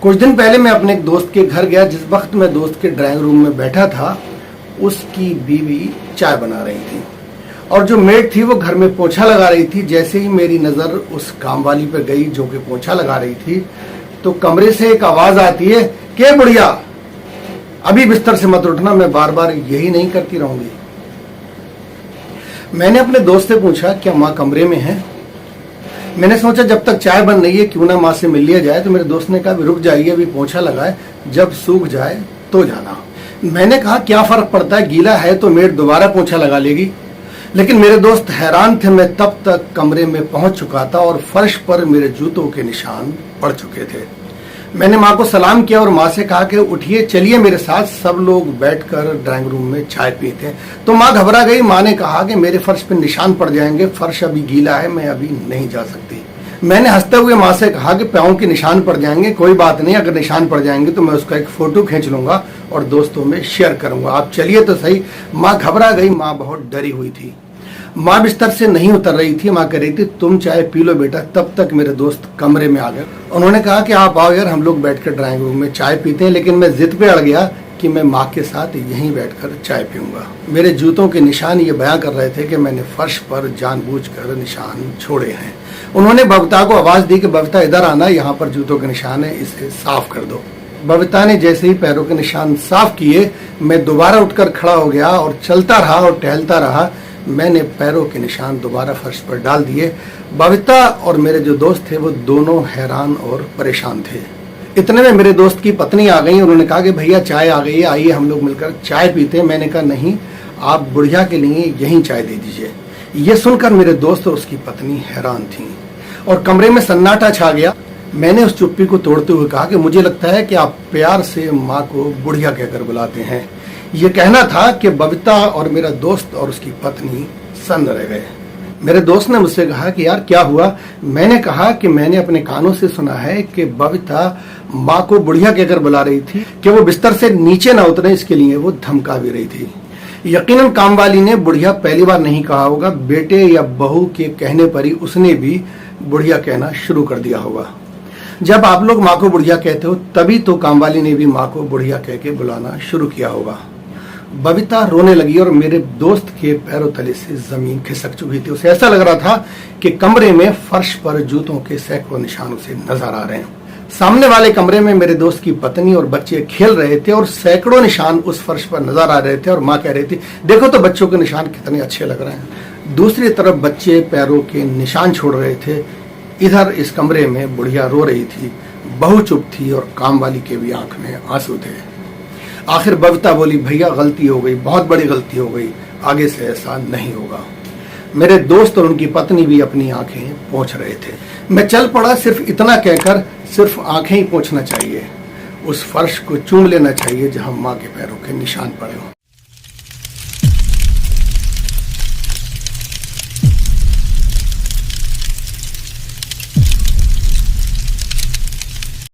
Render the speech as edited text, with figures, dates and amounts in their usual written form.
कुछ दिन पहले मैं अपने एक दोस्त के घर गया। जिस वक्त मैं दोस्त के ड्राइंग रूम में बैठा था, उसकी बीवी चाय बना रही थी और जो मेड थी वो घर में पोछा लगा रही थी। जैसे ही मेरी नज़र उस काम वाली पर गई जो कि पोछा लगा रही थी, तो कमरे से एक आवाज़ आती है, के बुढ़िया अभी बिस्तर से मत उठना, मैं बार बार यही नहीं करती रहूंगी। मैंने अपने दोस्त से पूछा, क्या माँ कमरे में है? मैंने सोचा जब तक चाय बन रही है क्यों ना माँ से मिल लिया जाए। तो मेरे दोस्त ने कहा, रुक जाइए, अभी पोछा लगाए, जब सूख जाए तो जाना। मैंने कहा, क्या फर्क पड़ता है, गीला है तो मेड दोबारा पोछा लगा लेगी। लेकिन मेरे दोस्त हैरान थे। मैं तब तक कमरे में पहुंच चुका था और फर्श पर मेरे जूतों के निशान पड़ चुके थे। मैंने माँ को सलाम किया और माँ से कहा कि उठिए, चलिए मेरे साथ, सब लोग बैठकर ड्राइंग रूम में चाय पीते हैं। तो माँ घबरा गई। माँ ने कहा कि मेरे फर्श पर निशान पड़ जाएंगे, फर्श अभी गीला है, मैं अभी नहीं जा सकती। मैंने हंसते हुए माँ से कहा कि पाँव के निशान पड़ जाएंगे, कोई बात नहीं, अगर निशान पड़ जाएंगे तो मैं उसका एक फोटो खींच लूंगा और दोस्तों में शेयर करूंगा, आप चलिए तो सही। माँ घबरा गई, माँ बहुत डरी हुई थी। माँ बिस्तर से नहीं उतर रही थी। माँ कह रही थी, तुम चाय पी लो बेटा। तब तक मेरे दोस्त कमरे में आ गए। उन्होंने कहा कि आप आओ यार, हम लोग बैठकर ड्राइंग रूम में चाय पीते हैं। लेकिन मैं जिद पे अड़ गया कि मैं माँ के साथ यहीं बैठकर चाय पीऊंगा। मेरे जूतों के निशान ये बयां कर रहे थे कि मैंने फर्श पर जानबूझकर निशान छोड़े हैं। उन्होंने बबीता को आवाज दी कि बबीता इधर आना, यहाँ पर जूतों के निशान है, इसे साफ कर दो। बबीता ने जैसे ही पैरों के निशान साफ किए, मैं दोबारा उठकर खड़ा हो गया और चलता रहा और टहलता रहा। मैंने पैरों के निशान दोबारा फर्श पर डाल दिए। बबीता और मेरे जो दोस्त थे वो दोनों हैरान और परेशान थे। इतने में मेरे दोस्त की पत्नी आ गई। उन्होंने कहा कि भैया चाय आ गई है, आइए हम लोग मिलकर चाय पीते हैं। मैंने कहा नहीं, आप बुढ़िया के लिए यहीं चाय दे दीजिए। ये सुनकर मेरे दोस्त और उसकी पत्नी हैरान थी और कमरे में सन्नाटा छा गया। मैंने उस चुप्पी को तोड़ते हुए कहा कि मुझे लगता है कि आप प्यार से माँ को बुढ़िया कहकर बुलाते हैं। ये कहना था कि बबीता और मेरा दोस्त और उसकी पत्नी सन्न रह गए। मेरे दोस्त ने मुझसे कहा कि यार क्या हुआ? मैंने कहा कि मैंने अपने कानों से सुना है कि बबीता माँ को बुढ़िया कहकर बुला रही थी कि वो बिस्तर से नीचे ना उतरे, इसके लिए वो धमका भी रही थी। यकीनन कामवाली ने बुढ़िया पहली बार नहीं कहा होगा, बेटे या बहू के कहने पर ही उसने भी बुढ़िया कहना शुरू कर दिया होगा। जब आप लोग माँ को बुढ़िया कहते हो तभी तो कामवाली ने भी माँ को बुढ़िया कह के बुलाना शुरू किया होगा। बबीता रोने लगी और मेरे दोस्त के पैरों तले से जमीन खिसक चुकी थी। उसे ऐसा लग रहा था कि कमरे में फर्श पर जूतों के सैकड़ों निशान उसे नजर आ रहे हैं। सामने वाले कमरे में मेरे दोस्त की पत्नी और बच्चे खेल रहे थे और सैकड़ों निशान उस फर्श पर नजर आ रहे थे और माँ कह रही थी, देखो तो बच्चों के निशान कितने अच्छे लग रहे हैं। दूसरी तरफ बच्चे पैरों के निशान छोड़ रहे थे। इधर इस कमरे में बुढ़िया रो रही थी, बहू चुप थी और कामवाली के भी आंख में आंसू थे। आखिर बबीता बोली, भैया गलती हो गई, बहुत बड़ी गलती हो गई, आगे से ऐसा नहीं होगा। मेरे दोस्त और उनकी पत्नी भी अपनी आंखें पोंछ रहे थे। मैं चल पड़ा, सिर्फ इतना कहकर, सिर्फ आंखें ही पोंछना चाहिए, उस फर्श को चूम लेना चाहिए जहां माँ के पैरों के निशान पड़े हों।